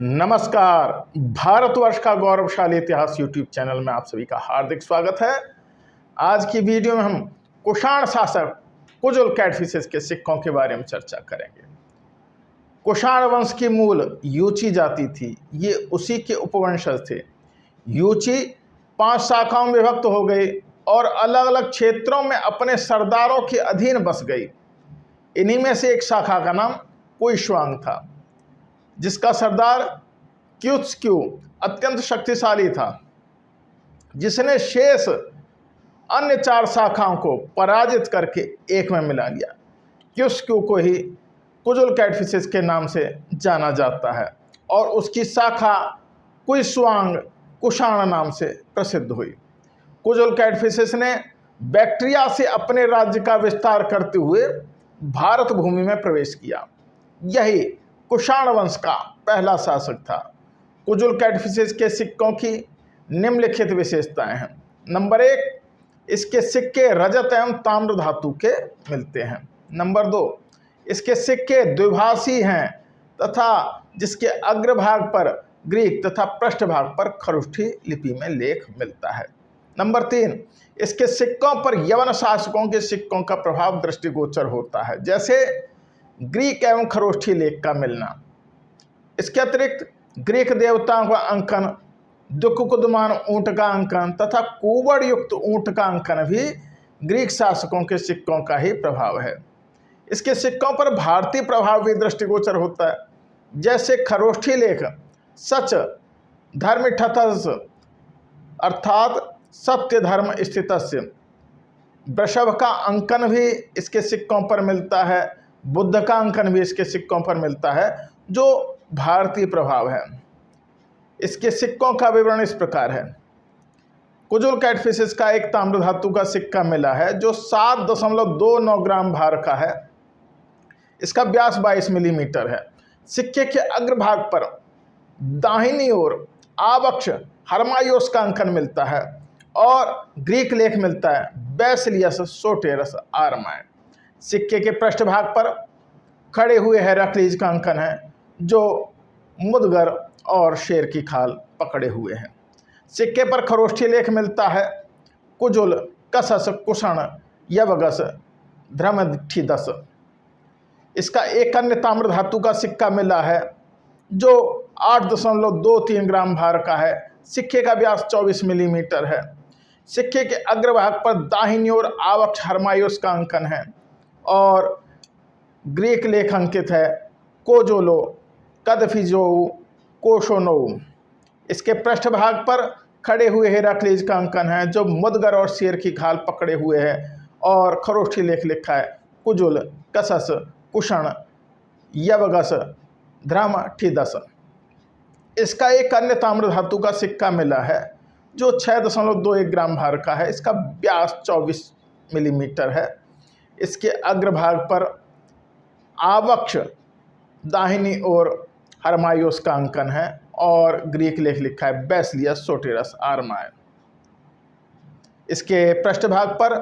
नमस्कार। भारतवर्ष का गौरवशाली इतिहास यूट्यूब चैनल में आप सभी का हार्दिक स्वागत है। आज की वीडियो में हम कुषाण शासक कुजुल कैटफिशेस के सिक्कों के बारे में चर्चा करेंगे। कुषाण वंश की मूल यूची जाति थी। ये उसी के उपवंशज थे। यूची 5 शाखाओं में विभक्त हो गई और अलग अलग क्षेत्रों में अपने सरदारों के अधीन बस गई। इन्हीं में से एक शाखा का नाम कुइशुआंग था, जिसका सरदार क्युत्स्क्यू अत्यंत शक्तिशाली था, जिसने शेष अन्य 4 शाखाओं को पराजित करके एक में मिला लिया। क्युत्स्क्यू को ही कुजुल कैटफिशेस के नाम से जाना जाता है और उसकी शाखा कुइशुआंग कुषाण नाम से प्रसिद्ध हुई। कुजुल कैटफिशेस ने बैक्ट्रिया से अपने राज्य का विस्तार करते हुए भारत भूमि में प्रवेश किया। यही कुषाण वंश का पहला शासक था। कुजुल कैटफिशेस के सिक्कों की निम्नलिखित विशेषताएं हैं। नंबर 1, इसके सिक्के रजत एवं ताम्र धातु के मिलते हैं। नंबर 2, इसके सिक्के द्विभाषी हैं तथा जिसके अग्रभाग पर ग्रीक तथा पृष्ठभाग पर खरुष्ठी लिपि में लेख मिलता है। नंबर 3, इसके सिक्कों पर यवन शासकों के सिक्कों का प्रभाव दृष्टिगोचर होता है, जैसे ग्रीक एवं खरोष्ठी लेख का मिलना। इसके अतिरिक्त ग्रीक देवताओं का अंकन, दुकुकुदमान ऊंट का अंकन तथा कुबड़ युक्त ऊंट का अंकन भी ग्रीक शासकों के सिक्कों का ही प्रभाव है। इसके सिक्कों पर भारतीय प्रभाव भी दृष्टिगोचर होता है, जैसे खरोष्ठी लेख सच धर्मिष्ठतस् अर्थात सत्य धर्म स्थितस्य। वृषभ का अंकन भी इसके सिक्कों पर मिलता है, बुद्ध का अंकन भी इसके सिक्कों पर मिलता है, जो भारतीय प्रभाव है। इसके सिक्कों का विवरण इस प्रकार है। कुजुल कैटफिशेस का एक ताम्र धातु का सिक्का मिला है, जो 7.29 ग्राम भार का है। इसका व्यास 22 मिलीमीटर है। सिक्के के अग्रभाग पर दाहिनी ओर आवक्ष हर्मायोस का अंकन मिलता है और ग्रीक लेख मिलता है बैसिलियस सोटेरस आर्माय। सिक्के के पृष्ठभाग पर खड़े हुए हेराक्लीज का अंकन है, जो मुदगर और शेर की खाल पकड़े हुए हैं। सिक्के पर खरोष्ठी लेख मिलता है कुजुल कसस कुषण यवगस ध्रमठिदस। इसका एक अन्य ताम्र धातु का सिक्का मिला है, जो 8.23 ग्राम भार का है। सिक्के का व्यास 24 मिलीमीटर है। सिक्के के अग्रभाग पर दाहिनी ओर आवक्ष हर्मायोस का अंकन है और ग्रीक लेख अंकित है कोजोलो कदफिजो कोशोनो। इसके पृष्ठभाग पर खड़े हुए हेराक्लीज का अंकन है, जो मुदगर और शेर की खाल पकड़े हुए है और खरोष्ठी लेख लिखा है कुजुल कसस कुषण यवगस ध्रमठिदस। इसका एक अन्य ताम्र धातु का सिक्का मिला है, जो 6.21 ग्राम भार का है। इसका व्यास 24 मिलीमीटर है। इसके अग्रभाग पर आवक्ष दाहिनी ओर हर्मायोस का अंकन है और ग्रीक लेख लिखा है बैसिलियस सोटेरस आर्माय। इसके पृष्ठभाग पर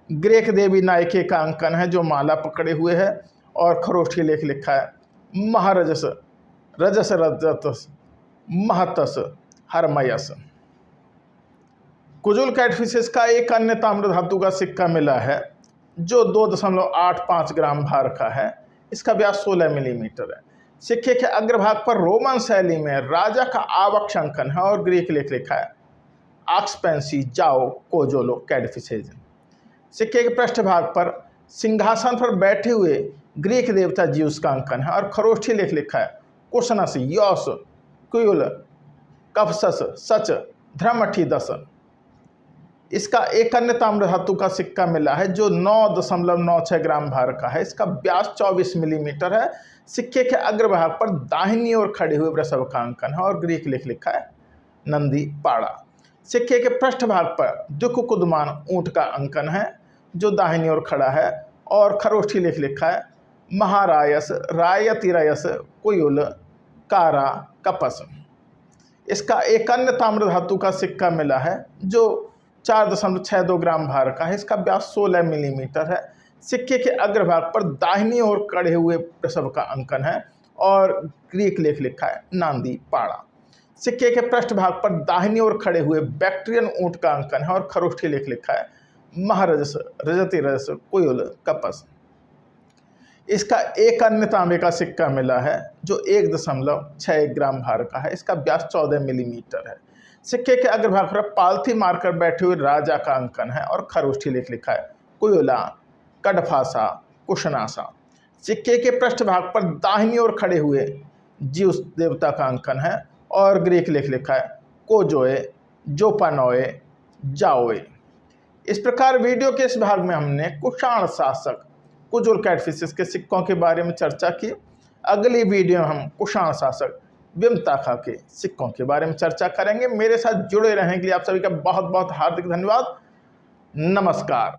ग्रीक देवी नायके का अंकन है, जो माला पकड़े हुए है और खरोष्ठी लेख लिखा है महारजस रजस रजतस महतस हरमयस। कुजुल कैटफिशेस का एक अन्य ताम्र धातु का सिक्का मिला है, जो 2.85 ग्राम भार का है। इसका व्यास 16 मिलीमीटर है। सिक्के के अग्रभाग पर रोमन शैली में राजा का आवक्ष अंकन है और ग्रीक लेख लिखा है आक्सपेंसी जाओ कोजोलो कैटफिशेस। सिक्के के पृष्ठभाग पर सिंहासन पर बैठे हुए ग्रीक देवता ज्यूस का अंकन है और खरोष्ठी लेख लिखा है कुशनस यौस कुयुल कफसस सच ध्रमठिदस। इसका एक अन्य ताम्र धातु का सिक्का मिला है, जो 9.96 ग्राम भार का है। इसका व्यास 24 मिलीमीटर है। सिक्के के अग्रभाग पर दाहिनी ओर खड़े हुए वृषभ का अंकन है और ग्रीक लेख लिखा है नंदी पाड़ा। सिक्के के पृष्ठभाग पर दुकुकुदमान ऊंट का अंकन है, जो दाहिनी ओर खड़ा है और खरोष्ठी लेख लिखा है महारायस रायतिरयस कुयुल कारा कपस। इसका एक अन्य ताम्र धातु का सिक्का मिला है, जो 4.62 ग्राम भार का है। इसका व्यास 16 मिलीमीटर है। सिक्के के अग्रभाग पर दाहिनी ओर खड़े हुए वृषभ का अंकन है और ग्रीक लेख लिखा है नांदी पाड़ा। सिक्के के पृष्ठभाग पर दाहिनी ओर खड़े हुए बैक्ट्रियन ऊंट का अंकन है और खरोष्ठी लेख लिखा है महारजस रजति रजस कुयुल कपस। इसका एक अन्य तांबे का सिक्का मिला है जो 1.61 ग्राम भार का है। इसका व्यास 14 मिलीमीटर है। सिक्के के अग्रभाग पर पालथी मारकर बैठे हुए राजा का अंकन है और खरोष्ठी लेख लिखा है कुयुला कडफासा कुशनासा। सिक्के के पृष्ठभाग पर दाहिनी ओर खड़े हुए ज्यूस देवता का अंकन है और ग्रीक लेख लिखा है कोजोए जोपानोए जाओए। इस प्रकार वीडियो के इस भाग में हमने कुषाण शासक कुजुल कैटफिशेस के सिक्कों के बारे में चर्चा की। अगली वीडियो में हम कुषाण शासक विमताखा के सिक्कों के बारे में चर्चा करेंगे। मेरे साथ जुड़े रहने के लिए आप सभी का बहुत बहुत हार्दिक धन्यवाद। नमस्कार।